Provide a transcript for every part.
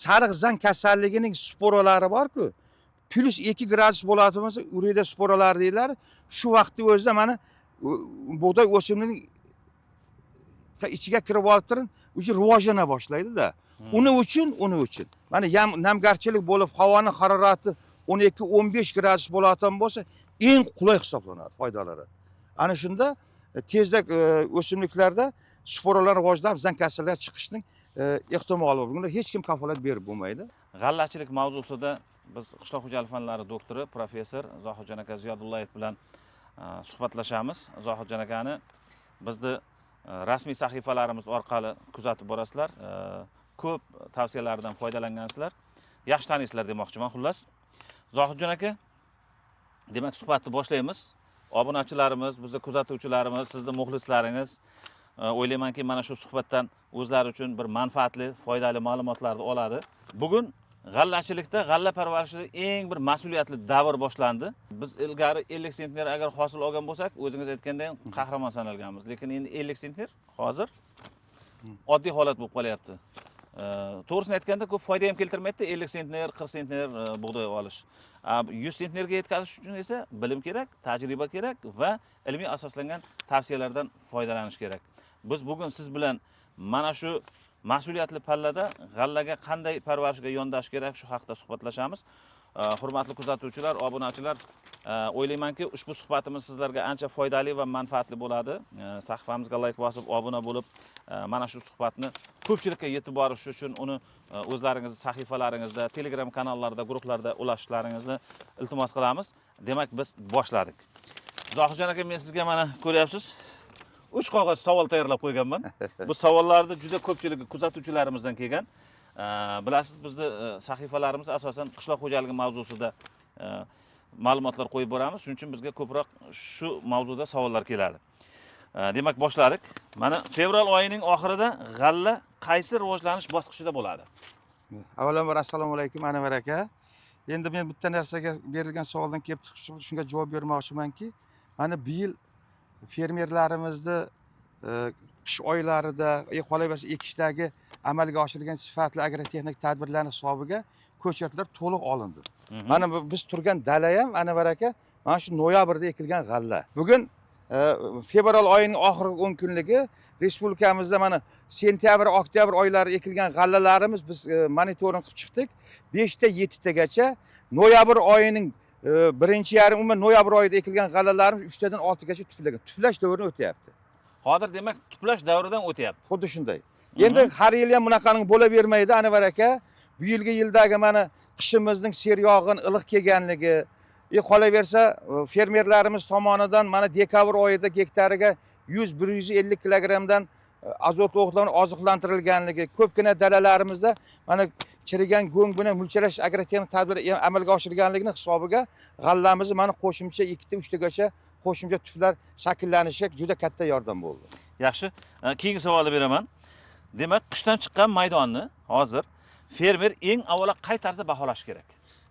sariq zang kasalligining sporalari bor-ku, +2 gradus bo'ladigan bo'lsa, urida sporalar deydilar. Shu vaqtda o'zida mana bug'doy o'simining ichiga kirib olib turib, o'sha rivojlana boshlaydi-da. Uning uchun mana namgarchilik bo'lib, havoning harorati 12-15 gradus bo'ladigan bo'lsa, eng qulay hisoblanadi, foydalari. Ana shunda tezda o'simliklarda sporalar rivojlanib, zang kasalliklar chiqishning ehtimoli bor. Bunda hech kim kafolat berib bo'lmaydi. G'allachilik mavzusida biz qishloq xo'jalik fanlari doktori professor Zohidjon aka Ziyodullayev bilan suhbatlashamiz. Zohidjon akani bizni rasmiy sahifalarimiz orqali kuzatib borasizlar. Ko'p tavsiyalardan foydalangansizlar. Yaxshi taniysizlar demoqchiman. Xullas, Zohidjon aka, demak suhbatni boshlaymiz. Obunachilarimiz, bizni kuzatuvchilarimiz, sizning muxlislaringiz o'ylaymanki, mana shu suhbatdan o'zlari uchun bir manfaatli, foydali ma'lumotlarni oladi. Bugun g'allachilikda, g'alla parvarishida eng bir mas'uliyatli davr boshlandi. Biz ilgari 50 sentner agar hosil olgan bo'lsak, o'zingiz aytganday qahramon sanalganmiz. Lekin endi 50 sentner hozir oddiy holat bo'lib qolyapti. To'g'risini aytganda ko'p foyda ham keltirmaydi, 50 sentner, 40 sentner bug'doy olish. 100 sentnerga yetkazish uchun esa bilim kerak, tajriba kerak va ilmiy asoslangan tavsiyalardan foydalanish kerak. Biz bugun siz bilan mana shu mas'uliyatli pallada g'allaga qanday parvarishga yondash kerak shu haqida suhbatlashamiz. Hurmatli kuzatuvchilar, obunachilar, o'ylaymanki, ushbu suhbatimiz sizlarga ancha foydali va manfaatli bo'ladi. Sahifamizga like bosib, obuna bo'lib, mana shu suhbatni ko'pchilikka yetib borish uchun uni o'zlaringiz sahifalaringizda, Telegram kanallarida, guruhlarda ulashishlaringizni iltimos qilamiz. Demak, biz boshladik. Zohidjon aka, men sizga mana ko'ryapsiz, 3 qog'oz savol tayyorlab qo'yganman. Bu savollarni juda ko'pchiligi kuzatuvchilarimizdan kelgan. Bilasiz, bizni sahifalarimiz asosan qishloq xo'jaligi mavzusida ma'lumotlar qo'yib boramiz. Shuning uchun bizga ko'proq shu mavzuda savollar keladi. Demak, boshladik. Mana fevral oyining oxirida g'alla qaysi rivojlanish bosqichida bo'ladi? Avvalambor assalomu alaykum, Anvar aka. Endi men bitta narsaga berilgan savoldan kelib chiqib, shunga javob bermoqchimanki, mana bu yil fermerlarimizni qish oylarida, qolaversa ekishdagi amalga oshirilgan sifatli agrotexnik tadbirlarning hisobiga ko'chatlar to'liq olindi. Mana biz turgan dala ham, Anvar aka, mana shu noyabrda ekilgan g'alla. Bugun fevral oyining oxirgi 10 kunligi respublikamizda mana sentyabr, oktyabr oylarida ekilgan g'allalarimiz biz monitoring qilib chiqdik. 5 ta 7 tagacha, noyabr oyining birinchi yarim, umuman noyabr oyida ekilgan g'allalarimiz 3 tadan 6 gacha tuflagan. Tuflash davrini o'tyapti. Hozir demak, tuflash davridan o'tyapti. Xuddi shunday. Endi har yil ham bunaqaning bo'lavermaydi, Anvar aka. Bu yildagi mana qishimizning seryog'in, iliq kelganligi, qolaversa fermerlarimiz tomonidan mana dekabr oyida hektariga 100-150 kilogramdan azot o'g'itlarni oziqlantirilganligi, ko'pgina dalalarimizda mana chirigan go'ng bilan mulchalash agrotexnik tadbiri amalga oshirganligining hisobiga g'allamizni mana qo'shimcha 2 ta 3 tagacha qo'shimcha tuflar shakllanishiga juda katta yordam bo'ldi. Yaxshi. Keyingi savolni beraman. Demak, qishdan chiqqan maydonni hozir fermer eng avvalo qay tarzda baholash kerak?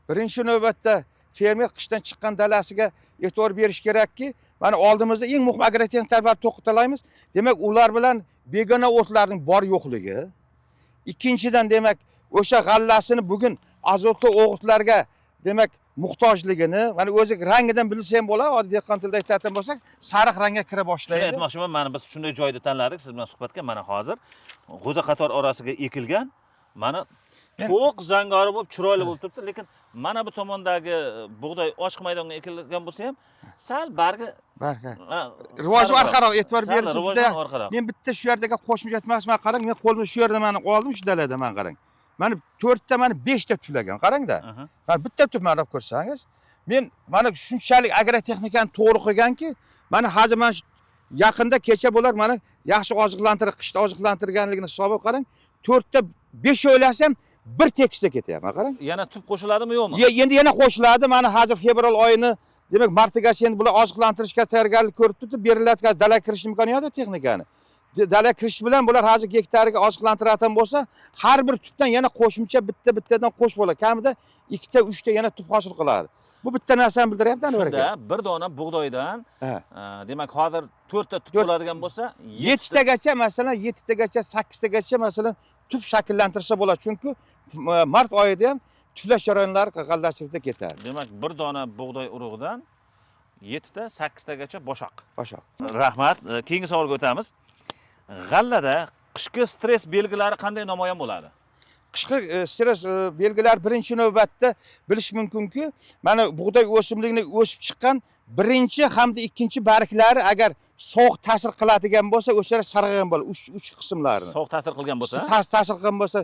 Birinchi navbatda fermer qishdan chiqqan dalasiga e'tibor berish kerakki, mana oldimizda eng muhim agrotexnik tadbirlarni to'xtalaymiz. Demak, ular bilan begona o'tlarning bor yo'qligi. Ikkinchidan, demak, o'sha g'allasini bugun azotli o'g'itlarga demak muhtojligini, mana o'zi rangidan bilsa ham bo'ladi, oddiy dehqon tilida aytadigan bo'lsak, sariq rangga kira boshlaydi. Shuni aytmoqchiman, mana biz shunday joyda tanladik siz bilan suhbatga. Mana hozir g'o'za qator orasiga ekilgan, mana to'q zangori bo'lib, chiroyli bo'lib turibdi, lekin mana bu tomondagi bug'doy ochiq maydonga ekilgan bo'lsa ham sal bargi rivoji orqaroq, e'tibor berish juda. Men bitta shu yerdagi qo'shimcha aytmoqchiman, qarang, men qo'limda shu yerda mana oldim, shu dalada mana qarang. Mana 4 ta, mana 5 ta tuflagan, qarang-da. Mana bitta tuf mana ko'rsangiz, men mana shunchalik agrotexnikani to'g'ri qilganki, mana hozir mana yaqinda kecha bo'lar mana yaxshi oziqlantirib, qishda oziqlantirganligini hisobiga qarang, 4 ta 5 o'ylasam bir tekisda ketyapti, qarang. Yana tub qo'shiladimi, yo'qmi? Endi yana qo'shiladi. Mana hozir fevral oyini, demak, martgacha endi bular oziqlantirishga tayyorgarlik ko'rib turibdi. Beriladigan dala kirish imkoniyati texnikani. Dala kirish bilan bular hozir hektariga oziqlantiradigan bo'lsa, har bir tubdan yana qo'shimcha bittadan qo'sh bo'ladi. Kamida 2 ta 3 ta yana tub hosil qiladi. Bu bitta narsani bildiryapti, Anvar aka. Shunda bir dona bug'doydan, demak, hozir 4 ta tub bo'ladigan bo'lsa, 7 tagacha, masalan, 7 tagacha, 8 tagacha masalan tub shakllantirsa bo'ladi. Chunki mart oyida ham tuflash jarayonlari g'allachilikda ketadi. Demak, bir dona bug'doy urug'idan 7 ta 8 tagacha boshoq. Boshoq. Rahmat. Keyingi savolga o'tamiz. G'allada qishki stress belgilari qanday namoyon bo'ladi? Qishki stress belgilari birinchi navbatda bilish mumkinki, mana bug'doy o'simlikni o'sib chiqqan birinchi hamda ikkinchi barglari agar sovuq ta'sir qiladigan bo'lsa, o'shalar sarg'agan bo'ladi, uch qismlarini. Sovuq ta'sir qilgan bo'lsa, ta'sir qilgan bo'lsa,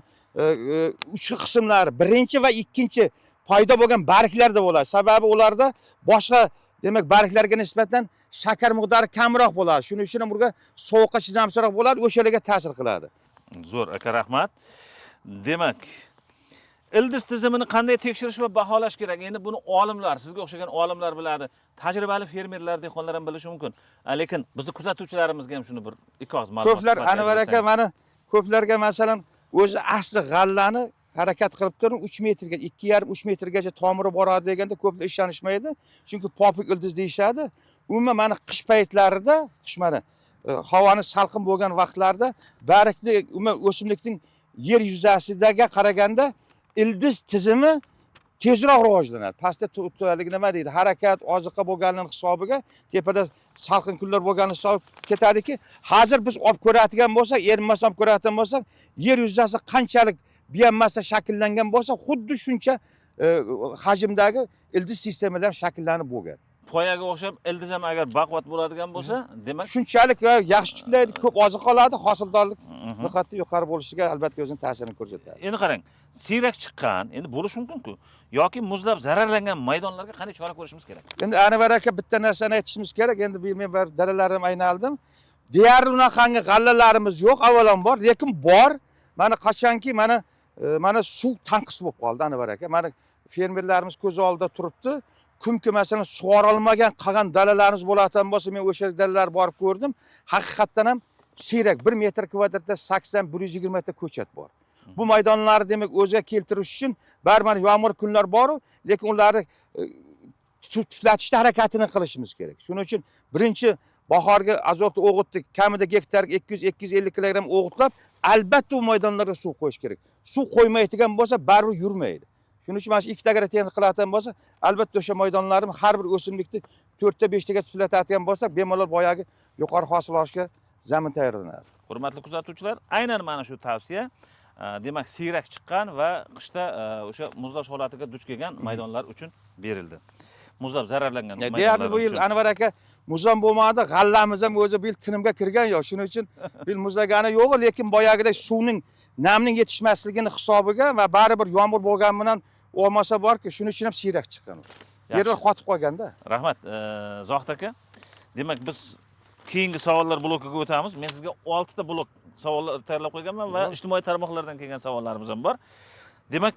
uch qismlari birinchi va ikkinchi paydo bo'lgan barglarda bo'ladi. Sababi ularda boshqa, demak, barglarga nisbatan shakar miqdori kamroq bo'ladi. Shuning uchun ham ularga sovuqqa chidamsizroq bo'ladi, o'shalarga ta'sir qiladi. Zo'r aka, rahmat. Demak, ildiz tizimini qanday tekshirish va baholash kerak? Endi buni olimlar, sizga o'xshagan olimlar biladi. Tajribali fermerlar, dehqonlar ham bilishi mumkin. Lekin bizni kuzatuvchilarimizga ham shuni bir ikkoz ma'lumot. Ko'plar Anvar aka, mana ko'plarga masalan o'zi asli g'allani harakat qilib turib 3 metrga, 2,5-3 metrgacha tomiri boradi deganda ko'plar ishonishmaydi. Chunki popuk ildiz deyshadi. Umuman mana qish paytlarida, qish mana havoni salqin bo'lgan vaqtlarda bargni umuman o'simlikning yer yuzasiga qaraganda ildiz tizimi tezroq rivojlanadi. Pastda turadigan nima deydi? Harakat, oziqa bo'lganning hisobiga, tepada salqin kunlar bo'lgani hisob ketadiki, hozir biz olib ko'radigan bo'lsak, erinmasdan olib ko'radigan bo'lsak, yer yuzasi qanchalik biommassa shakllangan bo'lsa, xuddi shuncha hajmdagi ildiz sistemalar shakllanib bo'lgan. Poyaga o'xshab ildiz ham agar baquvvat bo'ladigan bo'lsa, demak shunchalik yaxshi tiklaydi, ko'p oziq oladi, hosildorlik nihoyatda yuqori bo'lishiga albatta o'zining ta'sirini ko'rsatadi. Endi qarang, siyrak chiqqan, endi bo'lishi mumkin-ku, yoki muzlab zararlangan maydonlarga qanday chora ko'rishimiz kerak? Endi Anvar aka bitta narsani aytishimiz kerak. Endi men bir dalalarim aynaldim. Deyarli unaqangi g'allalarimiz yo'q, avvalambor, lekin bor. Mana qachonki mana suv tanqis bo'lib qoldi Anvar aka. Mana fermerlarimiz ko'z oldida turibdi. Kimki masalan sug'orolmagan qolgan dalalarimiz bo'ladigan bo'lsa, men o'sha dalalarga borib ko'rdim. Haqiqatdan ham siyrak 1 metr kvadratda 80-120 ta ko'chat bor. Bu maydonlarni demak o'ziga keltirish uchun baribir yomg'ir kunlar bor, lekin ularni tuflatishda harakatini qilishimiz kerak. Shuning uchun birinchi bahorgi azot o'g'itdik, kamida gektarga 200-250 kilogramm o'g'itlab, albatta u maydonlarga suv qo'yish kerak. Suv qo'ymaydigan bo'lsa, baribir yurmaydi. Shuning uchun mana shu 2 ta tekin qiladigan bo'lsa, albatta o'sha maydonlarni har bir o'simlikni 4 ta 5 taga tuflatadigan bo'lsak, bemalol boyagi yuqori hosil olishga zamin tayyorlanadi. Hurmatli kuzatuvchilar, aynan mana shu tavsiya demak siyrak chiqqan va qishda o'sha muzlash holatiga duch kelgan maydonlar uchun berildi. Muzlab zararlangan maydonlar. Deyarli bu yil Anvar aka muzam bo'lmadi, g'allamiz ham o'zi bu yil tinimga kirgan yo'q. Shuning uchun bu yil muzlagani yo'q, lekin boyagidek suvning, namning yetishmasligini hisobiga va baribir yomg'ir bo'lgan bilan olmasa borki, shuning uchun ham siyrak chiqqan. Yerlar qotib qolganda. Rahmat, Zohid aka. Demak, biz keyingi savollar blokiga o'tamiz. Men sizga 6 ta blok savollar tayyorlab qo'yganman va ijtimoiy tarmoqlardan kelgan savollarimiz ham bor. Demak,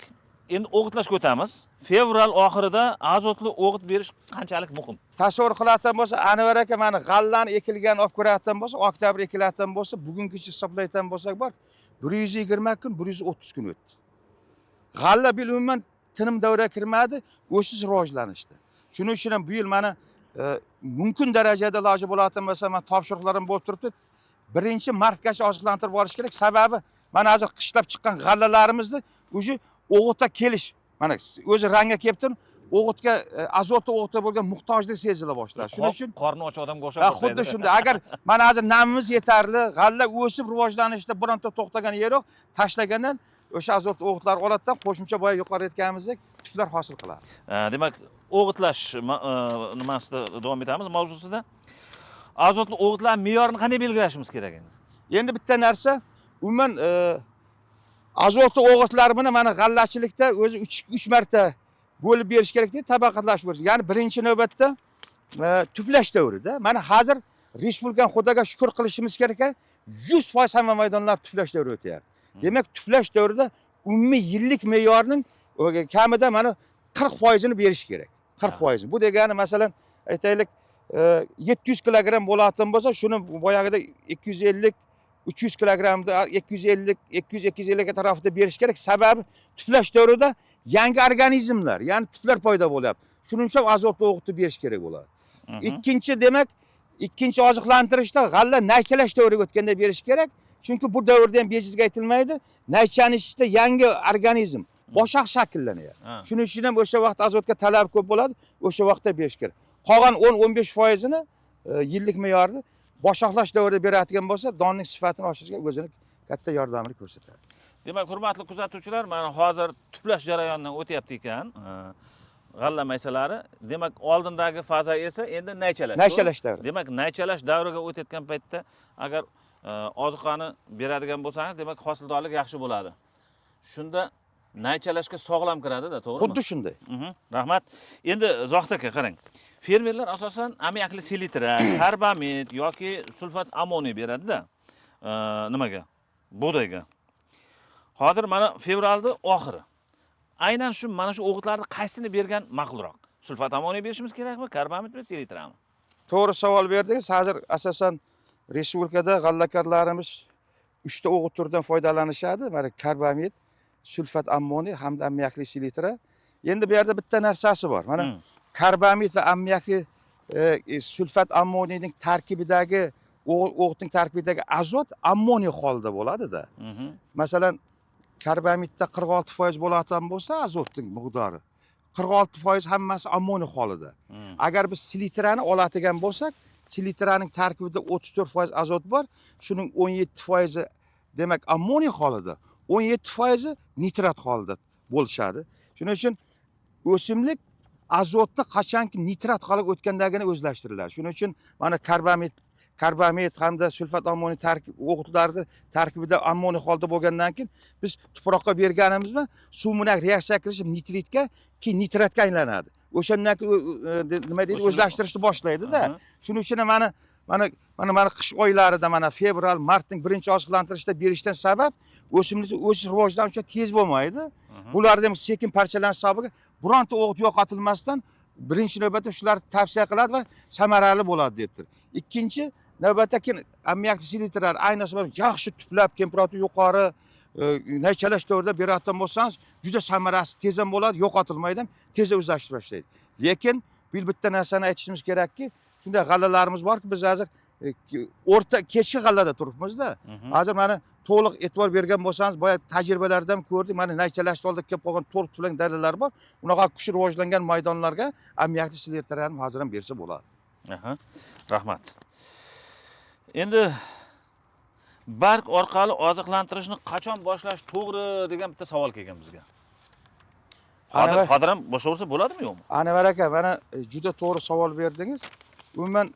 endi o'g'itlashga o'tamiz. Fevral oxirida azotli o'g'it berish qanchalik muhim? Tasavvur qiladigan bo'lsa, Anvar aka mana g'allani ekilgan olib ko'radigan bo'lsa, oktyabr ekiladigan bo'lsa, bugungacha hisoblaydigan bo'lsak bor, 120 kun, 130 kun o'tdi. G'alla bil umuman tinim davriga kirmadi, o'siz rivojlanishdi. Shuning uchun ham bu yil mana mumkin darajada iloji bo'ladigan bo'lsa, men topshiriqlarim bo'lib turibdi. 1-martgacha oziqlantirib borish kerak. Sababi mana hozir qishlab chiqqan g'allalarimizni o'sha o'g'itga kelish, mana o'zi rangga kelib turib, o'g'itga azotli o'g'itga bo'lgan muhtojlik sezila boshladi. Shuning uchun qorni och odamga o'xshab boshlaydi. Xuddi shunday. Agar mana hozir namimiz yetarli, g'alla o'sib rivojlanishda bironta to'xtagan yer yo'q, tashlagandan o'sha azotli o'g'itlar oladidan qo'shimcha boya yuqori aytganimizdek tuflar hosil qiladi. Demak, o'g'itlash nimasida davom etamiz mavzusida. Azotli o'g'itlar me'yorini qanday belgilashimiz kerak endi? Endi bitta narsa, umuman azotli o'g'itlar bilan mana g'allachilikda o'zi 3 marta bo'lib berish kerak deydi, tabaqatlash bo'lish. Ya'ni birinchi navbatda tuflash davrida, mana hozir respublika Xudoga shukr qilishimiz kerak, 100% hamma maydonlar tuflash davri o'tyapti. Demak, tuflash davrida umumiy yillik me'yorning kamida mana 40% ni berish kerak. 40%. Bu degani masalan aytaylik 700 kilogramm bo'ladigan bo'lsa, shuni boyagida 250 300 kilogrammda 250 200-250 tarafida berish kerak. Sababi tuflash davrida yangi organizmlar, ya'ni tuflar paydo bo'lyapti. Shuning uchun azotli o'g'itni berish kerak bo'ladi. Ikkinchi demak, ikkinchi oziqlantirishda g'alla naychalash davriga o'tganda berish kerak. Chunki bu davrda ham bejizga aytilmaydi. Naychani ichida yangi organizm, boshoq shakllanadi. Ha. Shuning uchun ham o'sha vaqt azotga talab ko'p bo'ladi, o'sha vaqtda berish kerak. Qolgan 10-15%ni yillik me'yorni boshoqlash davrida beradigan bo'lsa, donning sifatini oshirishga o'zini katta yordamini ko'rsatadi. Demak, hurmatli kuzatuvchilar, mana hozir tuplash jarayonidan o'tyapti ekan. G'alla maysalari. Demak, oldindagi faza esa endi naychalash. Naychalash davri. Demak, naychalash davriga o'tayotgan paytda agar oziqani beradigan bo'lsangiz, demak, hosildorlik yaxshi bo'ladi. Shunda naychalashga sog'lom kiradi-da, to'g'rimi? Xuddi shunday. Rahmat. Endi Zohid aka, qarang. Fermerlar asosan ammoniakli selitra, karbamid yoki sulfat ammoniy beradi-da. Nimaga? Bug'doyga. Hozir mana fevralning oxiri. Aynan shu mana shu o'g'itlarni qaysini bergan ma'qulroq? Sulfat ammoniy berishimiz kerakmi, karbamidmi, selitrami? To'g'ri savol berdingiz. Hozir asosan respublikada g'allakorlarimiz 3 ta o'g'it turidan foydalanishadi. Mana karbamid, sulfat ammoniy hamda ammoniakli selitra. Endi bu yerda bitta narsasi bor. Mana karbamid va ammoniakli sulfat ammoniyning tarkibidagi o'g'itning tarkibidagi azot ammoniy holida bo'ladi-da. Masalan, karbamidda 46% bo'ladigan bo'lsa, azotning miqdori 46% hammasi ammoniy holida. Agar biz selitrani oladigan bo'lsak, selitraning tarkibida 34% azot bor, shuning 17% demak ammoniy holida, 17% nitrat holida bo'lishadi. Shuning uchun o'simlik azotni qachonki nitrat holiga o'tgandagina o'zlashtiriladi. Shuning uchun mana karbamid hamda sulfat ammoniy o'g'itlarni tarkibida ammoniy holda bo'lgandan keyin biz tuproqqa berganimizda suv bilan reaksiya qilib nitritga, keyin nitratga aylanadi. O'shandan keyin nima deydi, o'zlashtirishni boshlaydi-da. Shuning uchun mana qish oylarida mana fevral, martning birinchi oziqlantirishda berishdan sabab o'simlikni o'sish rivojidan uncha tez bo'lmaydi. Bularda ham sekin parchalanish sababiga bironta o'g'it yo'qotilmasdan birinchi navbatda shularni tavsiya qiladi va samarali bo'ladi debdir. Ikkinchi navbatda keyin ammoniakli selitrar ayniqsa yaxshi tuplab, temperatura yuqori naychalash davrida beradigan bo'lsangiz, juda samarasi tez ham bo'ladi, yo'qotilmaydi, tez o'zlashtirib boshlaydi. Lekin bu bitta narsani aytishimiz kerakki, shunday g'allalarimiz borki, biz hozir o'rta kechki g'allada turibmiz-da. Hozir mana to'liq e'tibor bergan bo'lsangiz, boya tajribalardan ko'rdik, mana naychalashni oldida kelib qolgan to'liq tulang dalillar bor. Unaqa kuchli rivojlangan maydonlarga ammoniakli selitrani hozir ham bersa bo'ladi. Rahmat. Endi barg orqali oziqlantirishni qachon boshlash to'g'ri degan bitta savol kelgan bizga. Hozir ham boshlaversa bo'ladimi yo'qmi? Anvar aka, mana juda to'g'ri savol berdingiz. Umuman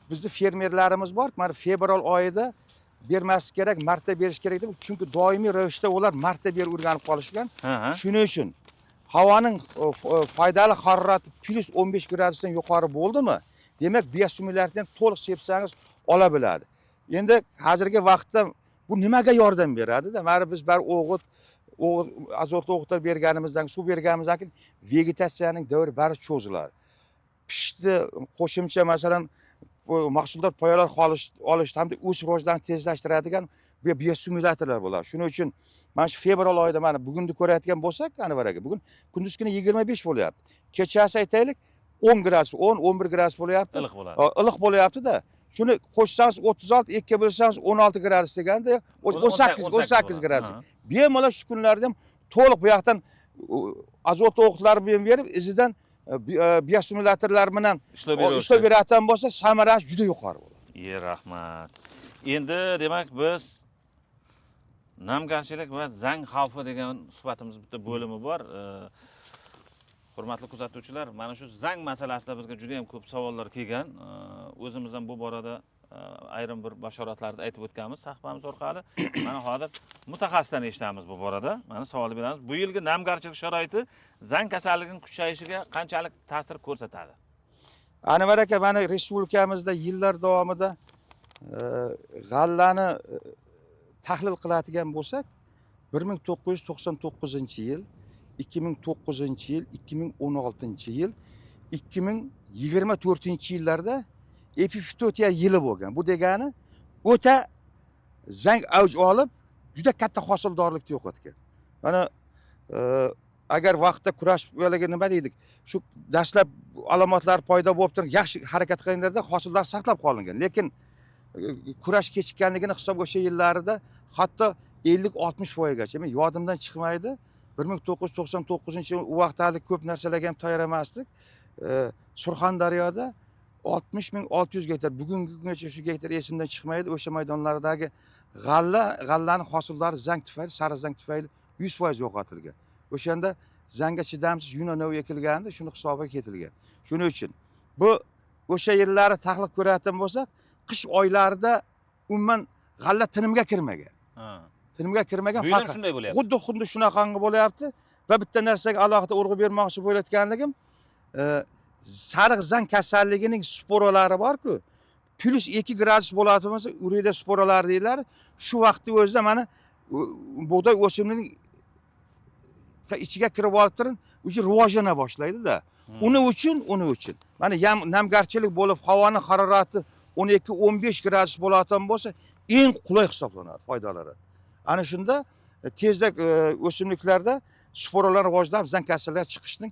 bizni fermerlarimiz bor, mana fevral oyida bermasi kerak, martda berish kerak deb, chunki doimiy ravishda ular martda berib o'rganib qolishgan. Shuning uchun havoning foydali harorati plus 15 gradusdan yuqori bo'ldimi, demak biosimillardan to'liq sepsangiz ola biladi. Endi hozirgi vaqtda bu nimaga yordam beradi-da? Mana biz bar o'g'it, azotli o'g'itlar berganimizdan, suv berganimizdan keyin vegetatsiyaning davri bari cho'ziladi. Pishdi qo'shimcha masalan mahsulot poyalar olish hamda o'sish rivojlanishini tezlashtiradigan biosimulyatorlar bo'ladi. Shuning uchun mana shu fevral oyida mana bugunni ko'rayotgan bo'lsak, Anvar aka, bugun kunduz kuni 25 bo'lyapti. Kechasi aytaylik 10 gradus, 10-11 gradus bo'lyapti. Iliq bo'ladi. Iliq bo'lyapti-da. Shuni qo'shsangiz 36, 2 bo'lsangiz 16 gradus deganda 18 gradus. Bemalol shu kunlarda ham to'liq bu yoqdan azot o'g'itlar bilan berib, izidan biosimulyatorlar bilan ishlab beradigan bo'lsa, samarasi juda yuqori bo'ladi. Rahmat. Endi demak biz namgarchilik va zang xavfi degan suhbatimiz bitta bo'limi bor. Hurmatli kuzatuvchilar, mana shu zang masalasida bizga juda ham ko'p savollar kelgan. O'zimiz ham bu borada ayrim bir bashoratlarni aytib o'tganmiz sahifamiz orqali. Mana hozir mutaxassisdan eshitamiz bu borada. Mana savol beramiz. Bu yilgi namgarchilik sharoiti zang kasalligining kuchayishiga qanchalik ta'sir ko'rsatadi? Anvar aka, mana respublikamizda yillar davomida g'allani tahlil qiladigan bo'lsak, 1999-yil, 2009-yil, 2016-yil, 2024-yillarda epifitotiya yili bo'lgan. Bu degani o'ta zang avj olib, juda katta hosildorlikni yo'qotgan. Mana agar vaqtda kurash yo'liga nima deydik, shu dastlab alomatlar paydo bo'lib turib, yaxshi harakat qilganlarda hosillar saqlab qolingan. Lekin kurash kechikkanligini hisob o'sha yillarida hatto 50-60%gacha. Men yodimdan chiqmaydi. 1999-yil u vaqtda ko'p narsalarga ham tayyor emasdik. Surxondaryoda 60.600 gektar, bugungi kungacha shu gektar esimdan chiqmaydi. O'sha maydonlardagi g'allaning hosillari zang tufayli, sariq zang tufayli 100% yo'qotilgan. O'shanda zangga chidamsiz yunonov ekilgandi, shuni hisobiga ketilgan. Shuning uchun bu o'sha yillari tahlil ko'rayotgan bo'lsak, qish oylarida umuman g'alla tinimga kirmagan. Tinimga kirmagan, faqat shunday bo'lyapti. Xuddi shunaqangi bo'lyapti va bitta narsaga alohida urg'u bermoqchi bo'layotganligim, sariq zang kasalligining sporalari bor-ku, +2 gradus bo'ladi bo'lsa, urida sporalar deyiladi. Shu vaqtda o'zida mana bug'doy o'simining ichiga kirib olib turib, uji rivojlana boshlaydi-da. Uning uchun mana namgarchilik bo'lib, havoning harorati 12-15 gradus bo'ladigan bo'lsa, eng qulay hisoblanadi, foydalari. Ana shunda tezda o'simliklarda sporalar rivojlanib, zang kasalliklar chiqishning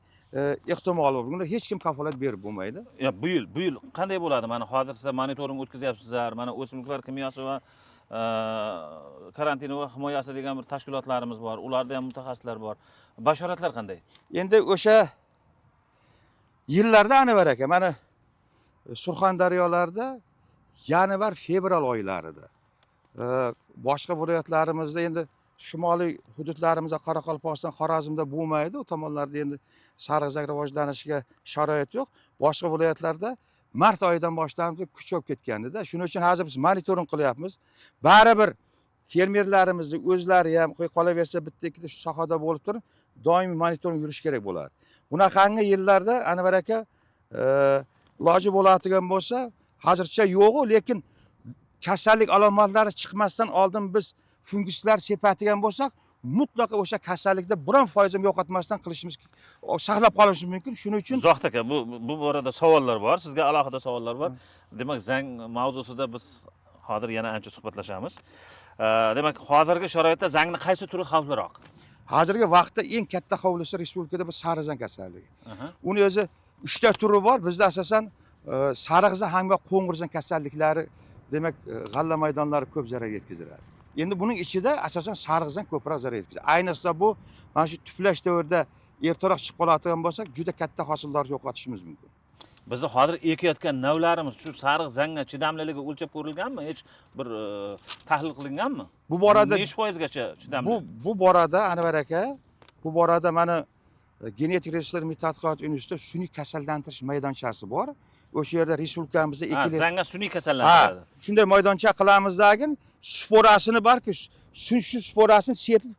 ehtimoli bor. Bunda hech kim kafolat berib bo'lmaydi. Bu yil qanday bo'ladi? Mana hozir siz monitoring o'tkazyapsizlar. Mana o'simliklar kimyosi va karantin va himoyasi degan bir tashkilotlarimiz bor. Ularda ham mutaxassislar bor. Bashoratlar qanday? Endi o'sha yillarda ana bar ekan. Mana Surxondaryolarda yanvar, fevral oylarida boshqa viloyatlarimizda endi shimoliy hududlarimizda Qoraqalpog'iston, Xorazmda bo'lmaydi. U tomonlarda endi sariq zang rivojlanishiga sharoit yo'q. Boshqa viloyatlarda mart oyidan boshlab kuchayib ketgandi-da. Shuning uchun hozir biz monitoring qilyapmiz. Baribir fermerlarimizni o'zlari ham qolaversa bitta ikkita shu sohada bo'lib turib, doimiy monitoring yurish kerak bo'ladi. Bunaqangi yillarda Anvar aka iloji bo'ladigan bo'lsa, hozircha yo'q-ku, lekin kasallik alomatlari chiqmasdan oldin biz funguslar sepadigan bo'lsak, mutlaqo o'sha kasallikda biron foiz ham yo'qotmasdan qilishimiz, saqlab qolishimiz mumkin. Shuning uchun Zohid aka, bu borada savollar bor. Sizga alohida savollar bor. Demak, zang mavzusida biz hozir yana ancha suhbatlashamiz. Demak, hozirgi sharoitda zangni qaysi turi xavfliroq? Hozirgi vaqtda eng katta xavflisi respublikada bu sariq zang kasalligi. Uni o'zi 3 ta turi bor. Bizda asosan sariq zang hamda qo'ng'ir zang kasalliklari, demak, g'alla maydonlari ko'p zarar yetkazadi. Endi buning ichida asosan sariq zang ko'proq zarar yetkazadi. Ayniqsa bu mana shu tuflash davrida ertaroq chiqib qoladigan bo'lsak, juda katta hosillar yo'qotishimiz mumkin. Bizda hozir ekayotgan navlarimiz shu sariq zangga chidamliligi o'lchab ko'rilganmi? Hech bir tahlil qilinganmi? Bu borada necha foizgacha chidamli? Bu borada Anvar aka, bu borada mana Genetik resurslar tadqiqot institutida sun'iy kasallantirish maydonchasi bor. O'sha yerda respublikamizda zangga sun'iy kasallantiradi. Shunday maydoncha qilamizdagi sporasini borki, shu sporasini sepib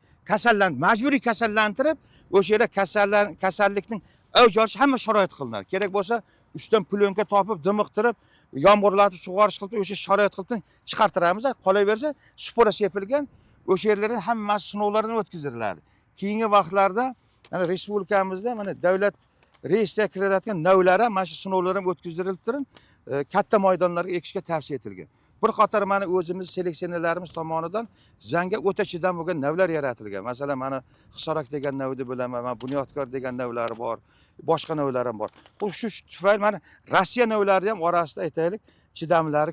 majburiy kasallantirib, o'sha yerda kasallikning avj olishi hamma sharoit qilinadi. Kerak bo'lsa, ustidan plyonka topib, dimiqtirib, yomg'irlatib, sug'orish qilib, o'sha sharoit qilib chiqartiramiz. Qolaversa, spora sepilgan o'sha yerlarning hammasi sinovlardan o'tkaziladi. Keyingi vaqtlarda mana respublikamizda mana davlat reyestriga kiradigan navlari mana shu sinovlar ham o'tkazilib turib, katta maydonlarga ekishga tavsiya etilgan. Bir qator mana o'zimiz seleksionerlarimiz tomonidan zangga o'ta chidam bo'lgan navlar yaratilgan. Masalan, mana Hisorak degan navni bilaman, mana Bunyodkor degan navlari bor, boshqa navlar ham bor. Bu shu tufayli mana Rossiya navlari ham orasida aytaylik, chidamlari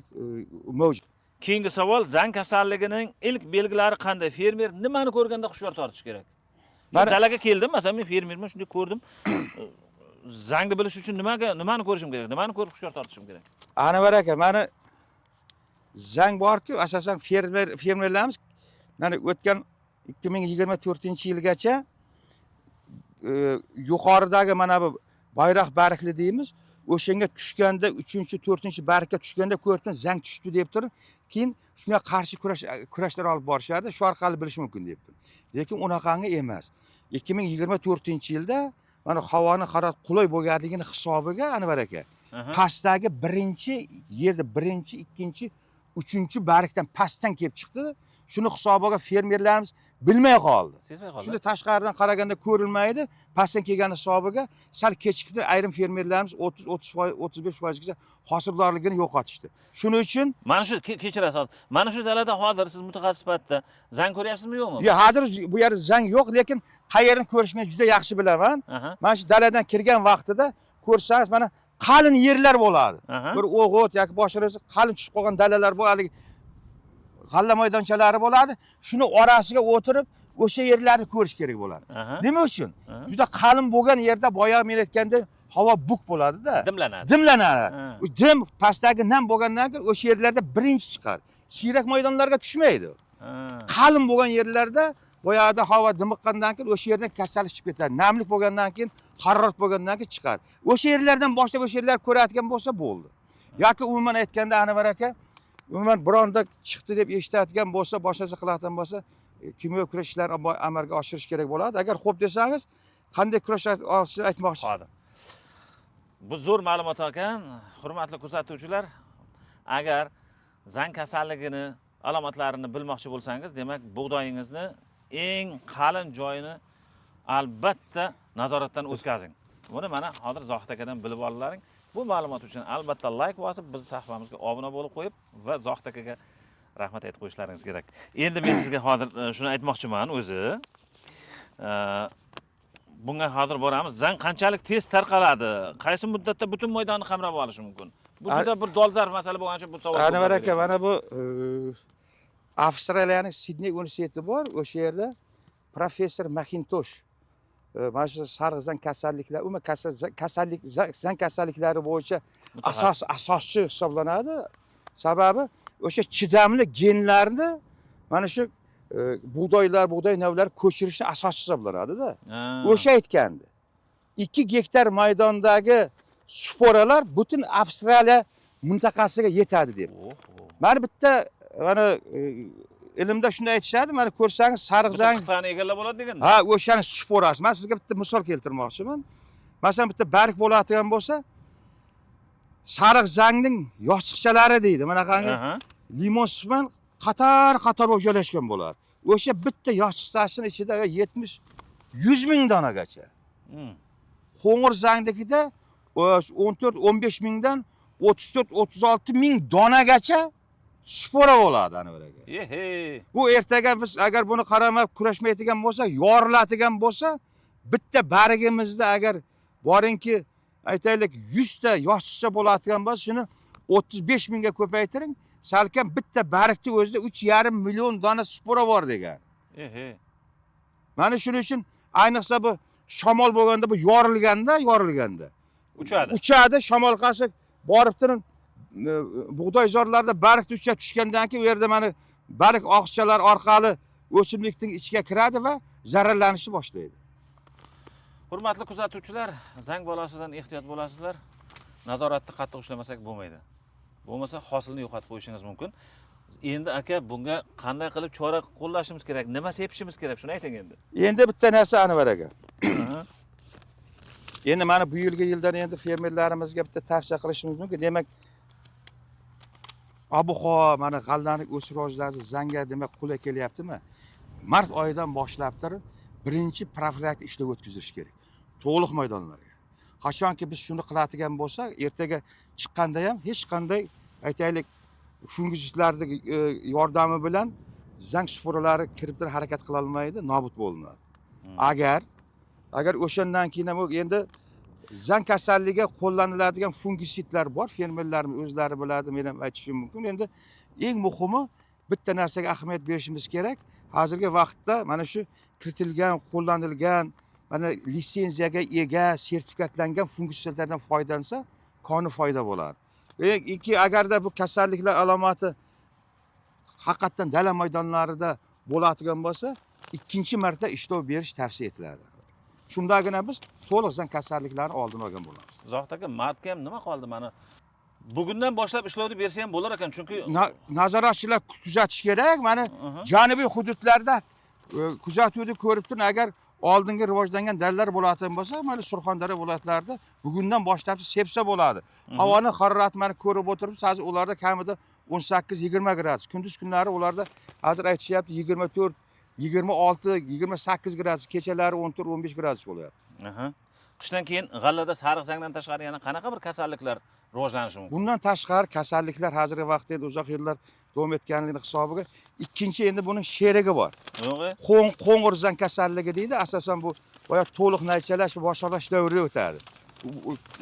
mavjud. Keyingi savol, zang kasalligining ilk belgilari qanday? Fermer nimani ko'rganda hushyor tortish kerak? Dalaga keldim, masalan, men fermerman, shunday ko'rdim. Zangni bilish uchun nimani ko'rishim kerak? Nimani ko'rib hushyor tortishim kerak? Anvar aka, mana zang bor-ku, asosan fermerlarimiz mana o'tgan 2024-yilgacha yuqoridagi mana bu bayroq bargli deymiz, o'shanga tushganda 3-4 bargga tushganda ko'rdim zang tushdi deb turib, keyin shunga qarshi kurashlar olib borishardi, shu orqali bilish mumkin debdi. Lekin unaqangi emas. 2024-yilda mana havoning harorat qulay bo'lganligini hisobiga Anvar aka, pastdagi yerda birinchi, ikkinchi, uchinchi bargdan pastdan kelib chiqdi. Shuni hisobiga fermerlarimiz bilmay qoldi. Shuni tashqaridan qaraganda ko'rilmaydi. Pastdan kelgan hisobiga sal kechikdi. Ayrim fermerlarimiz 30-35% gacha hosildorligini yo'qotishdi. Shuning uchun mana shu kechirasiz. Mana shu dalada hozir siz mutaxassis sifatida zang ko'ryapsizmi yo'qmi? Yo'q, hozir bu yerda zang yo'q, lekin qayerni ko'rishni juda yaxshi bilaman. Mana shu daladan kirgan vaqtida ko'rsangiz, mana qalin yerlar bo'ladi. Aha. Bir o'g'ot yoki boshqasi qalin tushib qolgan dalalar bo'ladi. G'alla maydonchalari bo'ladi. Shuni orasiga o'tirib, o'sha yerlarni ko'rish kerak bo'ladi. Aha. Nima uchun? Aha. Juda qalin bo'lgan yerda boya men aytgandek havo buk bo'ladi-da. Dimlanadi. Dimlanadi. Ha. U dim pastdagi nam bo'lgandan keyin o'sha yerlarda birinchi chiqadi. Siyrak maydonlarga tushmaydi. Ha. Qalin bo'lgan yerlarda boyada havo dimiqqandan keyin o'sha yerdan kasallik chiqib ketadi. Namlik bo'lgandan keyin, harorat bo'lgandan keyin chiqadi. O'sha yerlardan boshlab o'sha yerlar ko'rayotgan bo'lsa bo'ldi. Yoki umuman aytganda Anvar aka, umuman bironda chiqdi deb eshitayotgan bo'lsa, boshqacha qiladigan bo'lsa, kimyo kurashishlarni amalga oshirish kerak bo'ladi. Agar xo'p desangiz, qanday kurash olishni aytmoqchi. Hozir. Bu zo'r ma'lumot ekan, hurmatli kuzatuvchilar. Agar zang kasalligini alomatlarini bilmoqchi bo'lsangiz, demak, bug'doyingizni eng qalin joyini albatta nazoratdan o'tkazing. Buni mana hozir Zohid akadan bilib olalaring. Bu ma'lumot uchun albatta like bosib, biz sahifamizga obuna bo'lib qo'yib va Zohid akaga rahmat aytib qo'yishlaringiz kerak. Endi men sizga hozir shuni aytmoqchiman o'zi. Bunga hozir boramiz. Zang qanchalik tez tarqaladi? Qaysi muddatda butun maydonni qamrab olishi mumkin? Bu juda bir dolzarb masala bo'lgani uchun bu savol. Anvar aka, mana bu Avstraliyaning Sidney universiteti bor. O'sha yerda professor Macintosh mana shu sarg'izan kasalliklar, umuman zang kasalliklari bo'yicha asoschi hisoblanadi. Sababi o'sha chidamli genlarni mana shu bug'doy navlari ko'chirishni asoschi hisoblanadi-da. O'sha aytgandi. 2 gektar maydondagi sporalar butun Avstraliya mintaqasiga yetadi deb. Mana bitta mana ilmda shunday aytishadi, mana ko'rsangiz sarg'izang qit'ani egallab oladi deganda. Ha, o'shani sporasi. Men sizga bitta misol keltirmoqchiman. Masalan, bitta barg bo'ladigan bo'lsa, sarg'izangning yostiqchalari deydi. Mana qanday limon bilan qator joylashgan bo'ladi. O'sha bitta yostiqchasining ichida 70-100 ming donagacha. Qo'ng'ir zangdagida 14-15 mingdan 34-36 ming donagacha spora bo'ladi Anvar aka. Bu ertaga biz agar buni qaramay kurashmaydigan bo'lsa, yoriladigan bo'lsa, bitta bargimizda agar boringki, aytaylik 100 ta yostiqcha bo'ladigan bo'lsa, shuni 35 mingga ko'paytiring. Salkam bitta bargning o'zida 3,5 million dona spora bor degan. Mana shuning uchun ayniqsa bu shamol bo'lganda, bu yorilganda uchadi, shamol qarshi borib turib bug'doy zorlarida barg uchab tushgandan keyin u yerda mana barg oqchalar orqali o'simlikning ichiga kiradi va zararlanishni boshlaydi. Hurmatli kuzatuvchilar, zang bolasidan ehtiyot bo'lasizlar. Nazoratni qattiq ushlamasak bo'lmaydi. Bo'lmasa hosilni yo'qotib qo'yishingiz mumkin. Endi aka, bunga qanday qilib chora qo'llashimiz kerak? Nima sepishimiz kerak? Shuni ayting endi. Endi bitta narsa Anvar aka. Endi mana bu yildan endi fermerlarimizga bitta tavsiya qilishimiz mumkin. Demak, ob-havo mana g'allani o'sirojlari zanga demak qulay kelyaptimi? Mart oyidan boshlab turib birinchi profilaktik ishlar o'tkazish kerak. To'liq maydonlarga. Qachonki biz shuni qiladigan bo'lsak, ertaga chiqqanda ham hech qanday aytaylik fungizitlarning yordami bilan zang sporalari kirib turib harakat qila olmaydi, nobud bo'linadi. Agar o'shandan keyin ham endi zang kasalligiga qo'llaniladigan fungizitlar bor, fermerlarimiz o'zlari biladi, men ham aytishim mumkin. Endi eng muhimi bitta narsaga ahamiyat berishimiz kerak. Hozirgi vaqtda mana shu kiritilgan, qo'llanilgan, mana litsenziyaga ega, sertifikatlangan fungizitlardan foydalansa, qonuniy foyda bo'ladi. Agarda bu kasalliklar alomati haqiqatan dala maydonlarida bo'ladigan bo'lsa, ikkinchi marta ishlov berish tavsiya etiladi. Shundagina biz to'liq zang kasalliklarini oldini olgan bo'lamiz. Zohid aka, martga ham nima qoldi mana? Bugundan boshlab ishlovni bersa ham bo'lar ekan, chunki nazoratchilar kuzatish kerak. Mana janubiy hududlarda kuzatuvni ko'rib turib, agar oldingi rivojlangan dalalar bo'ladigan bo'lsa, mana Surxondaryo viloyatlarida bugundan boshlab sepsa bo'ladi. Havoning harorati mana ko'rib o'tiribsiz, hozir ularda kamida 18-20 gradus. Kunduz kunlari ularda hozir aytishyapti 24, 26, 28 gradus, kechalari 14-15 gradus bo'lyapti. Qishdan keyin g'allada sarg'izangdan tashqari yana qanaqa bir kasalliklar rivojlanishi mumkin? Bundan tashqari kasalliklar hozirgi vaqtda uzoq yillar davom etganligini hisobiga ikkinchi endi buning sherigi bor. Qo'ng'ir zang kasalligi deydi. Asosan bu boya to'liq naychalash va boshqalash davriga o'tadi.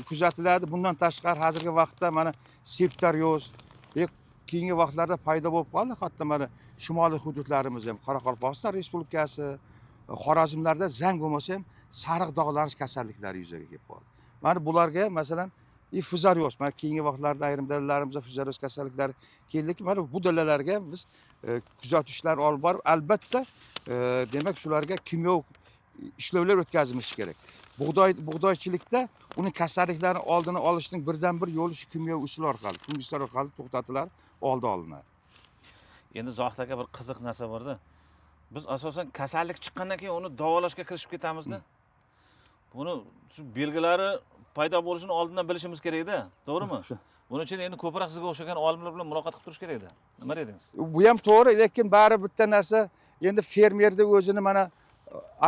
kuzatiladi. Bundan tashqari hozirgi vaqtda mana septorioz, keyingi vaqtlarda paydo bo'lib qoldi. Hatto mana shimoliy hududlarimiz ham Qoraqalpog'iston Respublikasi, Xorazmlarda zang bo'lmasa ham sariq dog'lanish kasalliklari yuzaga kelib qoldi. Mana bularga masalan fuzarioz, mana keyingi vaqtlarda ayrim dalalarimizda fuzarioz kasalliklari keldiki, mana bu dalalarga biz kuzatishlar olib borib, albatta demak shularga kimyo ishlovlar o'tkazishimiz kerak. Bug'doychilikda uning kasalliklarini oldini olishning birdan bir yo'li shu kimyo usul orqali, funguslar orqali to'xtatiladi, oldi olinadi. Endi Zohid aka bir qiziq narsa borda. Biz asosan kasallik chiqqandan keyin uni davolashga kirishib ketamizda. Buni shu belgilari paydo bo'lishini oldindan bilishimiz kerak-da, to'g'rimi? Buning uchun endi ko'proq sizga o'xshagan olimlar bilan muloqot qilib turish kerak-da. Nima dedingiz? Bu ham to'g'ri, lekin bari bitta narsa, endi fermerda o'zini mana